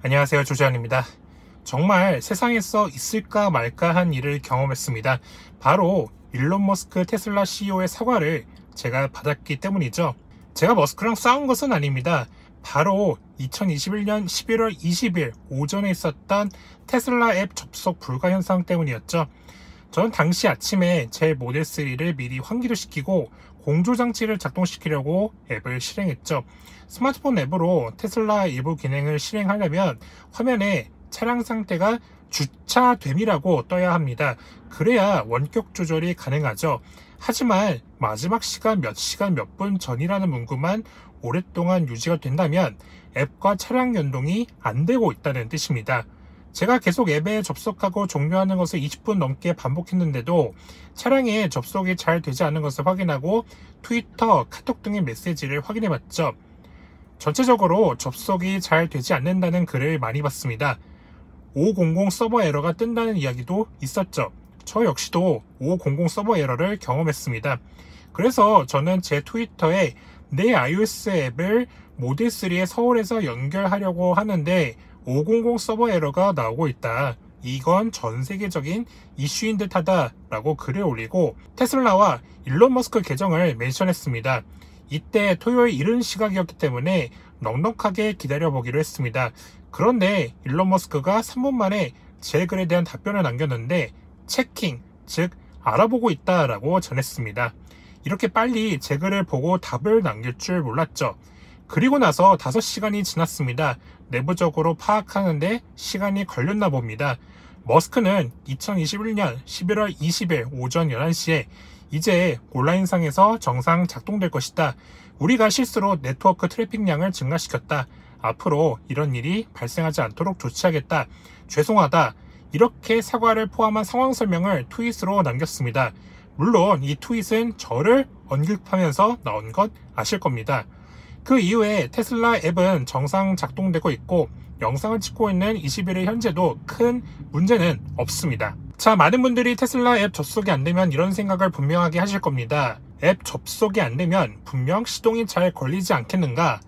안녕하세요, 조재환입니다. 정말 세상에서 있을까 말까 한 일을 경험했습니다. 바로 일론 머스크 테슬라 CEO의 사과를 제가 받았기 때문이죠. 제가 머스크랑 싸운 것은 아닙니다. 바로 2021년 11월 20일 오전에 있었던 테슬라 앱 접속 불가 현상 때문이었죠. 저는 당시 아침에 제 모델 3를 미리 환기를 시키고 공조장치를 작동시키려고 앱을 실행했죠. 스마트폰 앱으로 테슬라 일부 기능을 실행하려면 화면에 차량 상태가 주차됨이라고 떠야 합니다. 그래야 원격 조절이 가능하죠. 하지만 마지막 시간 몇 분 전이라는 문구만 오랫동안 유지가 된다면 앱과 차량 연동이 안 되고 있다는 뜻입니다. 제가 계속 앱에 접속하고 종료하는 것을 20분 넘게 반복했는데도 차량에 접속이 잘 되지 않은 것을 확인하고 트위터, 카톡 등의 메시지를 확인해 봤죠. 전체적으로 접속이 잘 되지 않는다는 글을 많이 봤습니다. 500 서버 에러가 뜬다는 이야기도 있었죠. 저 역시도 500 서버 에러를 경험했습니다. 그래서 저는 제 트위터에 내 iOS 앱을 모델 3에 서울에서 연결하려고 하는데 500 서버 에러가 나오고 있다. 이건 전 세계적인 이슈인 듯하다 라고 글을 올리고 테슬라와 일론 머스크 계정을 멘션했습니다. 이때 토요일 이른 시각이었기 때문에 넉넉하게 기다려보기로 했습니다. 그런데 일론 머스크가 3분 만에 제 글에 대한 답변을 남겼는데 체킹, 즉 알아보고 있다라고 전했습니다. 이렇게 빨리 제 글을 보고 답을 남길 줄 몰랐죠. 그리고 나서 5시간이 지났습니다. 내부적으로 파악하는데 시간이 걸렸나 봅니다. 머스크는 2021년 11월 20일 오전 11시에 이제 온라인상에서 정상 작동될 것이다. 우리가 실수로 네트워크 트래픽량을 증가시켰다. 앞으로 이런 일이 발생하지 않도록 조치하겠다. 죄송하다. 이렇게 사과를 포함한 상황 설명을 트윗으로 남겼습니다. 물론 이 트윗은 저를 언급하면서 나온 것 아실 겁니다. 그 이후에 테슬라 앱은 정상 작동되고 있고 영상을 찍고 있는 21일 현재도 큰 문제는 없습니다. 자, 많은 분들이 테슬라 앱 접속이 안 되면 이런 생각을 분명하게 하실 겁니다. 앱 접속이 안 되면 분명 시동이 잘 걸리지 않겠는가?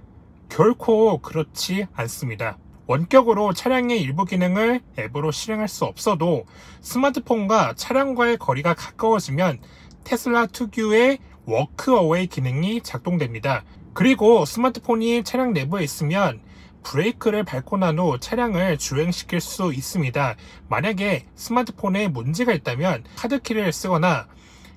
결코 그렇지 않습니다. 원격으로 차량의 일부 기능을 앱으로 실행할 수 없어도 스마트폰과 차량과의 거리가 가까워지면 테슬라 특유의 워크어웨이 기능이 작동됩니다. 그리고 스마트폰이 차량 내부에 있으면 브레이크를 밟고 난 후 차량을 주행시킬 수 있습니다. 만약에 스마트폰에 문제가 있다면 카드키를 쓰거나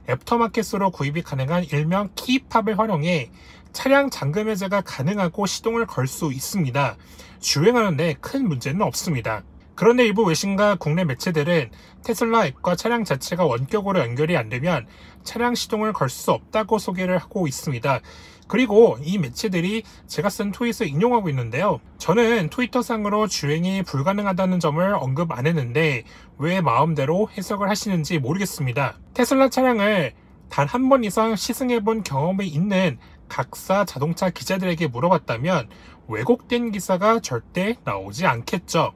애프터마켓으로 구입이 가능한 일명 키팝을 활용해 차량 잠금 해제가 가능하고 시동을 걸 수 있습니다. 주행하는데 큰 문제는 없습니다. 그런데 일부 외신과 국내 매체들은 테슬라 앱과 차량 자체가 원격으로 연결이 안 되면 차량 시동을 걸 수 없다고 소개를 하고 있습니다. 그리고 이 매체들이 제가 쓴 트윗을 인용하고 있는데요. 저는 트위터상으로 주행이 불가능하다는 점을 언급 안 했는데 왜 마음대로 해석을 하시는지 모르겠습니다. 테슬라 차량을 단 한 번 이상 시승해본 경험이 있는 각사 자동차 기자들에게 물어봤다면 왜곡된 기사가 절대 나오지 않겠죠.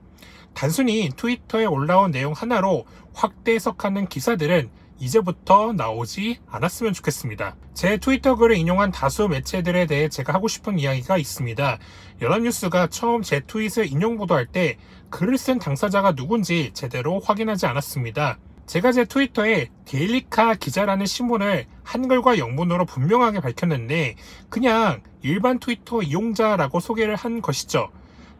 단순히 트위터에 올라온 내용 하나로 확대 해석하는 기사들은 이제부터 나오지 않았으면 좋겠습니다. 제 트위터 글을 인용한 다수 매체들에 대해 제가 하고 싶은 이야기가 있습니다. 연합뉴스가 처음 제 트윗을 인용 보도할 때 글을 쓴 당사자가 누군지 제대로 확인하지 않았습니다. 제가 제 트위터에 데일리카 기자라는 신문을 한글과 영문으로 분명하게 밝혔는데 그냥 일반 트위터 이용자라고 소개를 한 것이죠.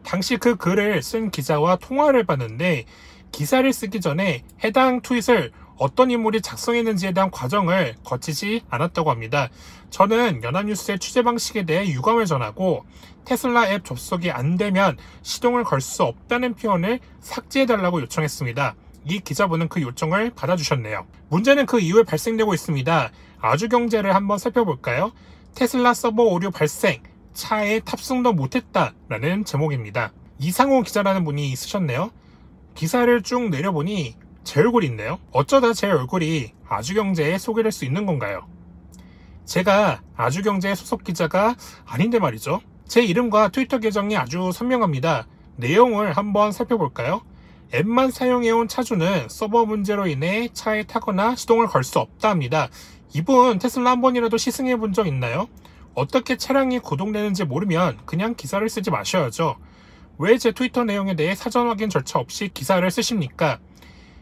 당시 그 글을 쓴 기자와 통화를 해봤는데 기사를 쓰기 전에 해당 트윗을 어떤 인물이 작성했는지에 대한 과정을 거치지 않았다고 합니다. 저는 연합뉴스의 취재 방식에 대해 유감을 전하고 테슬라 앱 접속이 안 되면 시동을 걸 수 없다는 표현을 삭제해달라고 요청했습니다. 이 기자분은 그 요청을 받아주셨네요. 문제는 그 이후에 발생되고 있습니다. 아주경제를 한번 살펴볼까요? 테슬라 서버 오류 발생, 차에 탑승도 못했다 라는 제목입니다. 이상호 기자라는 분이 쓰셨네요. 기사를 쭉 내려보니 제 얼굴이 있네요. 어쩌다 제 얼굴이 아주경제에 소개될 수 있는 건가요? 제가 아주경제 소속 기자가 아닌데 말이죠. 제 이름과 트위터 계정이 아주 선명합니다. 내용을 한번 살펴볼까요? 앱만 사용해온 차주는 서버 문제로 인해 차에 타거나 시동을 걸 수 없다 합니다. 이분 테슬라 한 번이라도 시승해 본 적 있나요? 어떻게 차량이 구동되는지 모르면 그냥 기사를 쓰지 마셔야죠. 왜 제 트위터 내용에 대해 사전 확인 절차 없이 기사를 쓰십니까?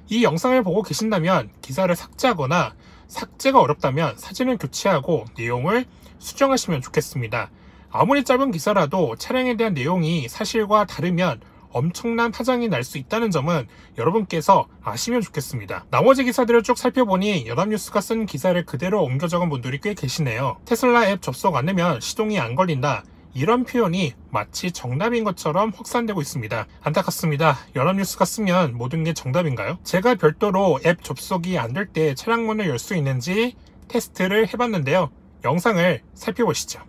이 영상을 보고 계신다면 기사를 삭제하거나 삭제가 어렵다면 사진을 교체하고 내용을 수정하시면 좋겠습니다. 아무리 짧은 기사라도 차량에 대한 내용이 사실과 다르면 엄청난 파장이 날 수 있다는 점은 여러분께서 아시면 좋겠습니다. 나머지 기사들을 쭉 살펴보니 연합뉴스가 쓴 기사를 그대로 옮겨 적은 분들이 꽤 계시네요. 테슬라 앱 접속 안 되면 시동이 안 걸린다. 이런 표현이 마치 정답인 것처럼 확산되고 있습니다. 안타깝습니다. 연합뉴스가 쓰면 모든 게 정답인가요? 제가 별도로 앱 접속이 안 될 때 차량 문을 열 수 있는지 테스트를 해봤는데요. 영상을 살펴보시죠.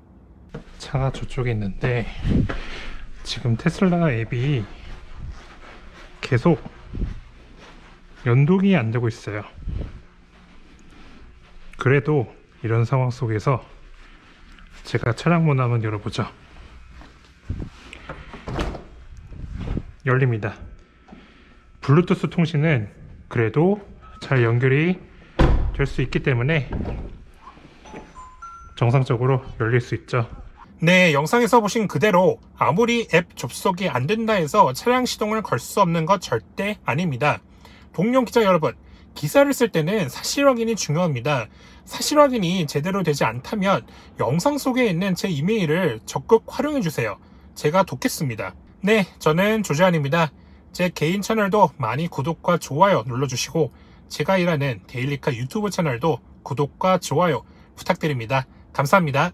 차가 저쪽에 있는데 지금 테슬라 앱이 계속 연동이 안 되고 있어요. 그래도 이런 상황 속에서 제가 차량 문 한번 열어보죠. 열립니다. 블루투스 통신은 그래도 잘 연결이 될 수 있기 때문에 정상적으로 열릴 수 있죠. 네, 영상에서 보신 그대로 아무리 앱 접속이 안 된다 해서 차량 시동을 걸 수 없는 것 절대 아닙니다. 동료 기자 여러분, 기사를 쓸 때는 사실 확인이 중요합니다. 사실 확인이 제대로 되지 않다면 영상 속에 있는 제 이메일을 적극 활용해 주세요. 제가 돕겠습니다. 네, 저는 조재환입니다. 제 개인 채널도 많이 구독과 좋아요 눌러주시고 제가 일하는 데일리카 유튜브 채널도 구독과 좋아요 부탁드립니다. 감사합니다.